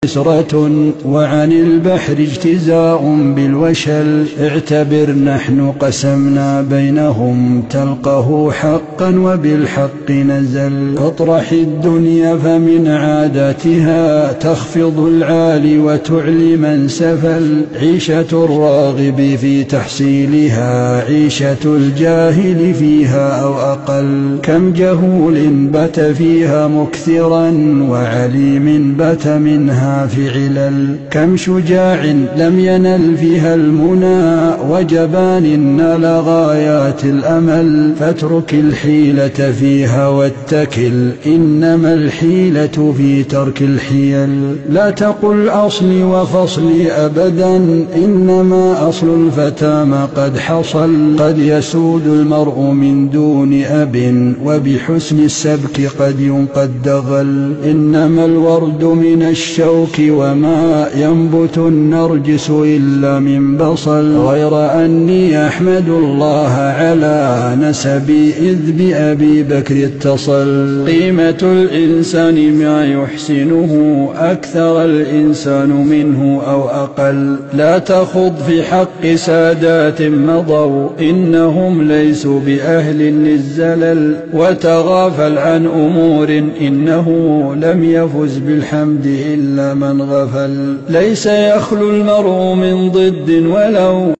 كسرة وعن البحر اجتزاء بالوشل. اعتبر نحن قسمنا بينهم تلقه حقا وبالحق نزل. اطرح الدنيا فمن عاداتها تخفض العالي وتعلي من سفل. عيشة الراغب في تحصيلها عيشة الجاهل فيها أو أقل. كم جهول بت فيها مكثرا وعليم بت منها في علل. كم شجاع لم ينل فيها المنى وجبان نال غايات الأمل. فاترك الحيلة فيها واتكل إنما الحيلة في ترك الحيل. لا تقل أصلي وفصلي أبدا إنما أصل الفتى ما قد حصل. قد يسود المرء من دون أب وبحسن السبك قد ينقد دغل. إنما الورد من الشوك وما ينبت النرجس إلا من بصل. غير أني أحمد الله على نسبي إذ بأبي بكر اتصل. قيمة الإنسان ما يحسنه أكثر الإنسان منه أو أقل. لا تخض في حق سادات مضوا إنهم ليسوا بأهل للزلل. وتغافل عن أمور إنه لم يفز بالحمد إلا من غفل. ليس يخلو المرء من ضد ولو